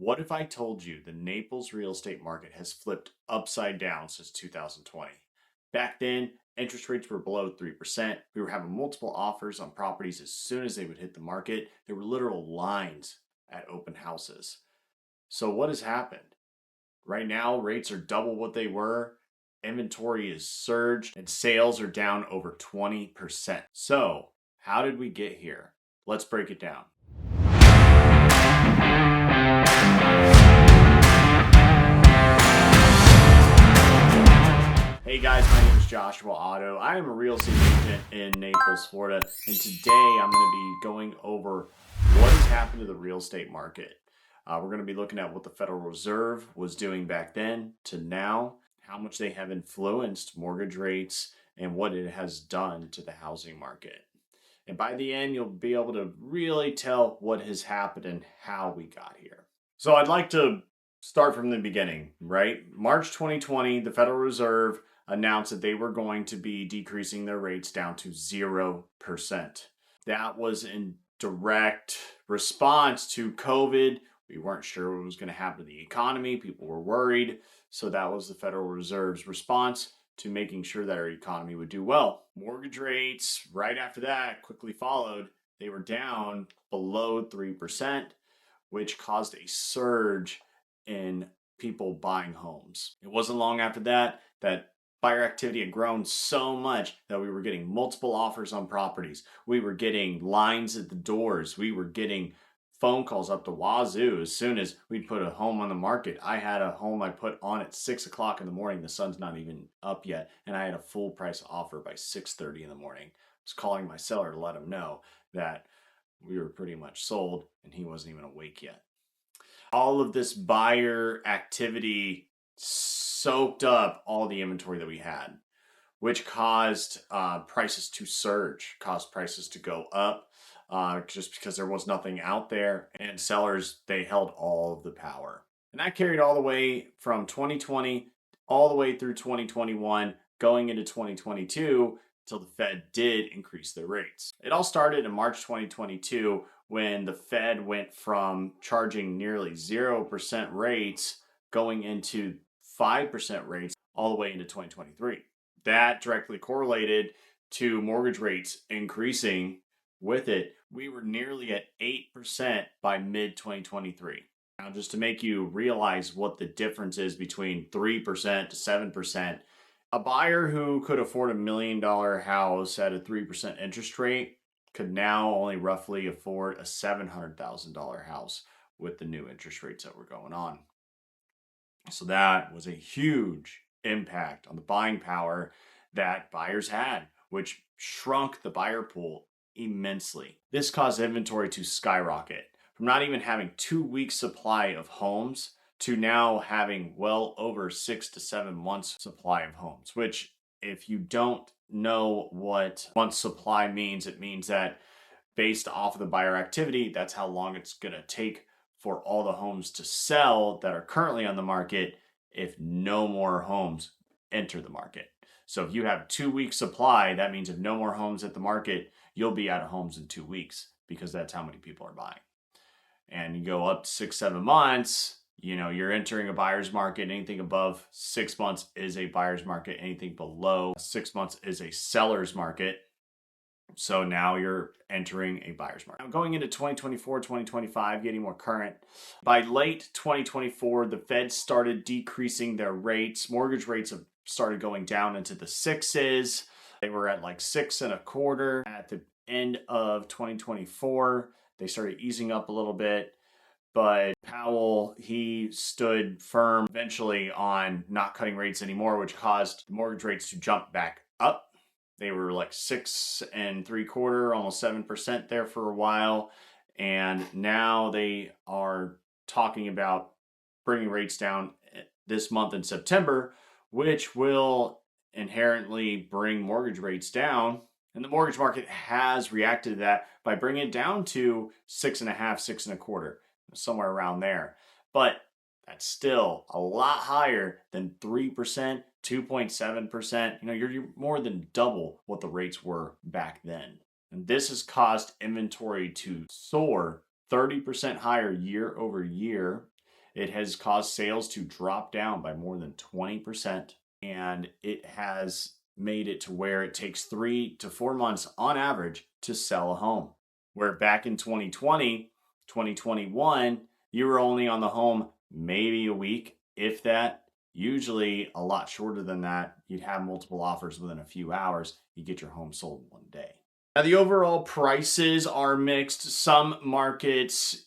What if I told you the Naples real estate market has flipped upside down since 2020? Back then, interest rates were below 3%. We were having multiple offers on properties as soon as they would hit the market. There were literal lines at open houses. So, what has happened? Right now, rates are double what they were. Inventory is surged and sales are down over 20%. So, how did we get here? Let's break it down. Hey guys, my name is Joshua Otto. I am a real estate agent in Naples, Florida, and today I'm going to be going over what has happened to the real estate market. We're going to be looking at what the Federal Reserve was doing back then to now, how much they have influenced mortgage rates, and what it has done to the housing market. And by the end, you'll be able to really tell what has happened and how we got here. So I'd like to start from the beginning, right? March 2020, the Federal Reserve announced that they were going to be decreasing their rates down to 0%. That was in direct response to COVID. We weren't sure what was going to happen to the economy. People were worried. So that was the Federal Reserve's response to making sure that our economy would do well. Mortgage rates, right after that, quickly followed. They were down below 3%, which caused a surge in people buying homes. It wasn't long after that buyer activity had grown so much that we were getting multiple offers on properties. We were getting lines at the doors. We were getting phone calls up to wazoo as soon as we'd put a home on the market. I had a home I put on at 6 o'clock in the morning. The sun's not even up yet. And I had a full price offer by 6:30 in the morning. I was calling my seller to let him know that we were pretty much sold and he wasn't even awake yet. All of this buyer activity soaked up all the inventory that we had, which caused prices to surge, caused prices to go up just because there was nothing out there. And sellers, they held all of the power. And that carried all the way from 2020 all the way through 2021, going into 2022, until the Fed did increase their rates. It all started in March 2022 when the Fed went from charging nearly 0% rates going into 5% rates all the way into 2023. That directly correlated to mortgage rates increasing with it. We were nearly at 8% by mid 2023. Now, just to make you realize what the difference is between 3% to 7%, a buyer who could afford $1 million house at a 3% interest rate could now only roughly afford a $700,000 house with the new interest rates that were going on. So that was a huge impact on the buying power that buyers had, which shrunk the buyer pool immensely. This caused inventory to skyrocket from not even having 2 weeks supply of homes to now having well over 6 to 7 months supply of homes, which if you don't know what month supply means, it means that based off of the buyer activity, that's how long it's going to take for all the homes to sell that are currently on the market if no more homes enter the market. So if you have 2 weeks supply, that means if no more homes at the market, you'll be out of homes in 2 weeks because that's how many people are buying. And you go up to 6, 7 months, you're entering a buyer's market. Anything above 6 months is a buyer's market. Anything below 6 months is a seller's market. So now you're entering a buyer's market. Now going into 2024, 2025, getting more current. By late 2024, the Fed started decreasing their rates. Mortgage rates have started going down into the sixes. They were at like 6.25 at the end of 2024. They started easing up a little bit. But Powell, he stood firm eventually on not cutting rates anymore, which caused mortgage rates to jump back up. They were like 6.75, almost 7% there for a while. And now they are talking about bringing rates down this month in September, which will inherently bring mortgage rates down. And the mortgage market has reacted to that by bringing it down to 6.5, 6.25, somewhere around there. But that's still a lot higher than 3%, 2.7%. You're more than double what the rates were back then. And this has caused inventory to soar 30% higher year over year. It has caused sales to drop down by more than 20%. And it has made it to where it takes 3 to 4 months on average to sell a home. Where back in 2020, 2021, you were only on the home maybe a week, if that. Usually a lot shorter than that. You'd have multiple offers within a few hours. You get your home sold in one day. Now, the overall prices are mixed. Some markets,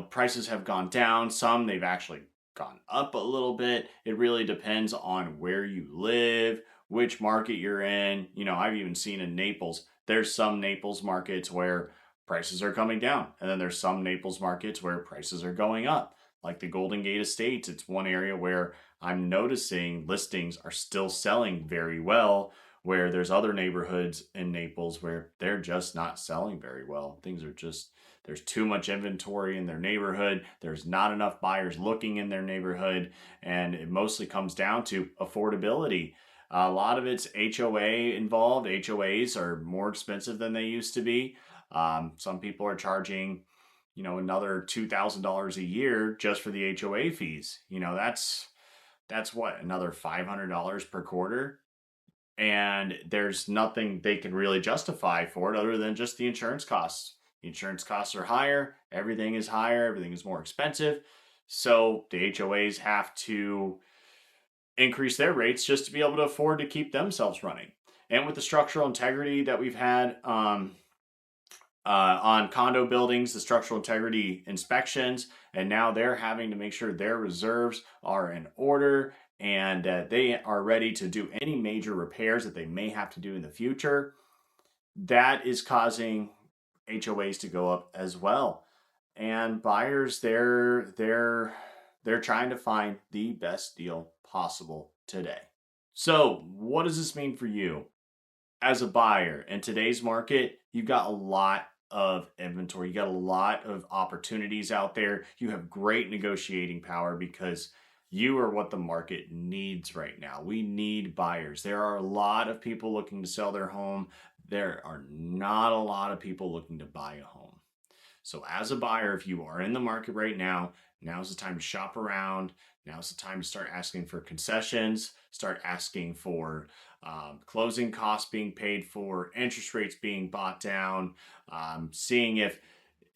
prices have gone down. Some they've actually gone up a little bit. It really depends on where you live, which market you're in. I've even seen in Naples, there's some Naples markets where prices are coming down, and then there's some Naples markets where prices are going up. Like the Golden Gate Estates, it's one area where I'm noticing listings are still selling very well, where there's other neighborhoods in Naples where they're just not selling very well. There's too much inventory in their neighborhood. There's not enough buyers looking in their neighborhood. And it mostly comes down to affordability. A lot of it's HOA involved. HOAs are more expensive than they used to be. Some people are charging, another $2,000 a year just for the HOA fees. That's what, another $500 per quarter. And there's nothing they can really justify for it other than just the insurance costs. The insurance costs are higher, everything is higher, everything is more expensive. So the HOAs have to increase their rates just to be able to afford to keep themselves running. And with the structural integrity that we've had on condo buildings, the structural integrity inspections, and now they're having to make sure their reserves are in order and they are ready to do any major repairs that they may have to do in the future. That is causing HOAs to go up as well. And buyers, they're trying to find the best deal possible today. So what does this mean for you? As a buyer in today's market, you've got a lot of inventory. You got a lot of opportunities out there. You have great negotiating power because you are what the market needs right now. We need buyers. There are a lot of people looking to sell their home. There are not a lot of people looking to buy a home. So as a buyer, if you are in the market right now, now's the time to shop around. Now's the time to start asking for concessions, start asking for closing costs being paid for, interest rates being bought down, seeing if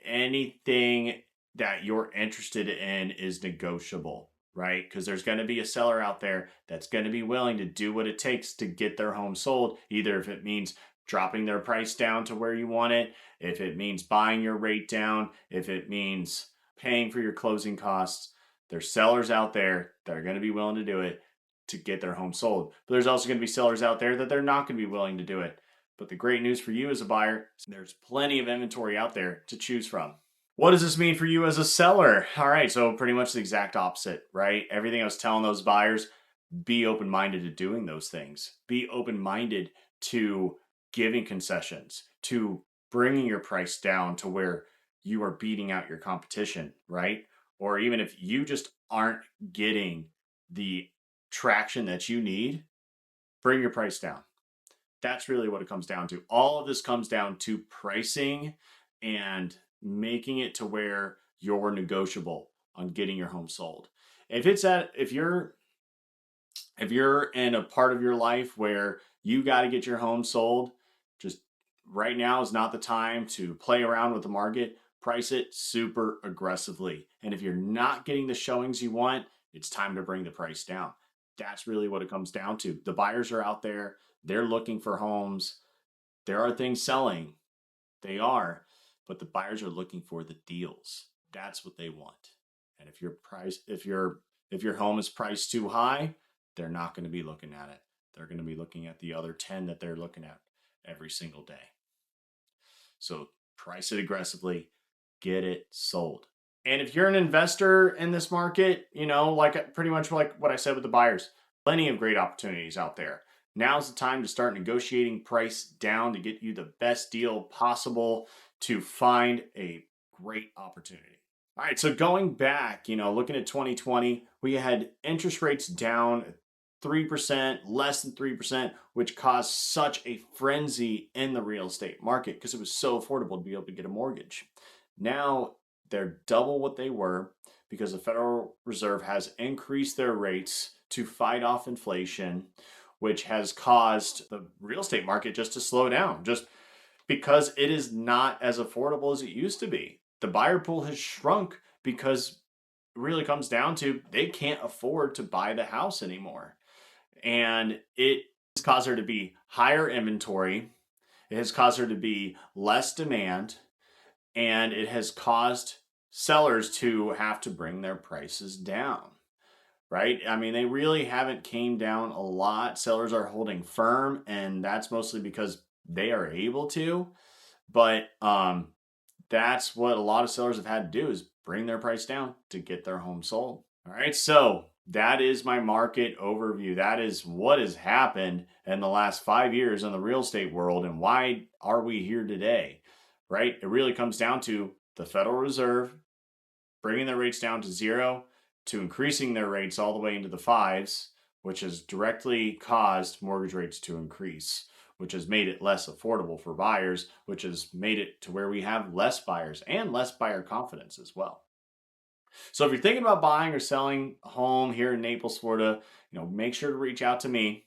anything that you're interested in is negotiable, right? Because there's going to be a seller out there that's going to be willing to do what it takes to get their home sold, either if it means dropping their price down to where you want it, if it means buying your rate down, if it means paying for your closing costs. There's sellers out there that are going to be willing to do it to get their home sold. But there's also going to be sellers out there that they're not going to be willing to do it. But the great news for you as a buyer, there's plenty of inventory out there to choose from. What does this mean for you as a seller? All right, so pretty much the exact opposite, right? Everything I was telling those buyers, be open-minded to doing those things. Be open-minded to giving concessions, to bringing your price down to where you are beating out your competition, right? Or even if you just aren't getting the traction that you need, bring your price down. That's really what it comes down to. All of this comes down to pricing and making it to where you're negotiable on getting your home sold. If you're in a part of your life where you got to get your home sold, just right now is not the time to play around with the market. Price it super aggressively. And if you're not getting the showings you want, it's time to bring the price down. That's really what it comes down to. The buyers are out there. They're looking for homes. There are things selling. They are. But the buyers are looking for the deals. That's what they want. And if your home is priced too high, they're not going to be looking at it. They're going to be looking at the other 10 that they're looking at every single day. So price it aggressively, get it sold. And if you're an investor in this market, pretty much like what I said with the buyers, plenty of great opportunities out there. Now's the time to start negotiating price down to get you the best deal possible to find a great opportunity. All right, so going back, looking at 2020, we had interest rates down 3%, less than 3%, which caused such a frenzy in the real estate market because it was so affordable to be able to get a mortgage. Now they're double what they were. because the Federal Reserve has increased their rates to fight off inflation, which has caused the real estate market just to slow down, just because it is not as affordable as it used to be. The buyer pool has shrunk because it really comes down to they can't afford to buy the house anymore. And it has caused there to be higher inventory, it has caused there to be less demand, and it has caused sellers to have to bring their prices down. Right? I mean, they really haven't came down a lot. Sellers are holding firm, and that's mostly because they are able to. But that's what a lot of sellers have had to do, is bring their price down to get their home sold. All right, so that is my market overview. That is what has happened in the last 5 years in the real estate world, and why are we here today, right? It really comes down to the Federal Reserve bringing their rates down to zero, to increasing their rates all the way into the fives, which has directly caused mortgage rates to increase, which has made it less affordable for buyers, which has made it to where we have less buyers and less buyer confidence as well. So if you're thinking about buying or selling a home here in Naples, Florida, make sure to reach out to me.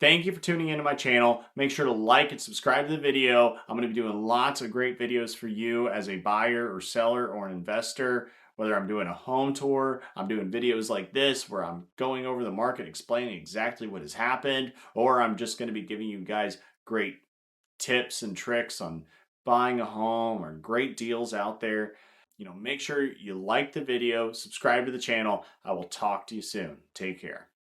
Thank you for tuning into my channel. Make sure to like and subscribe to the video. I'm going to be doing lots of great videos for you as a buyer or seller or an investor. Whether I'm doing a home tour, I'm doing videos like this where I'm going over the market, explaining exactly what has happened, or I'm just going to be giving you guys great tips and tricks on buying a home or great deals out there. Make sure you like the video, subscribe to the channel. I will talk to you soon. Take care.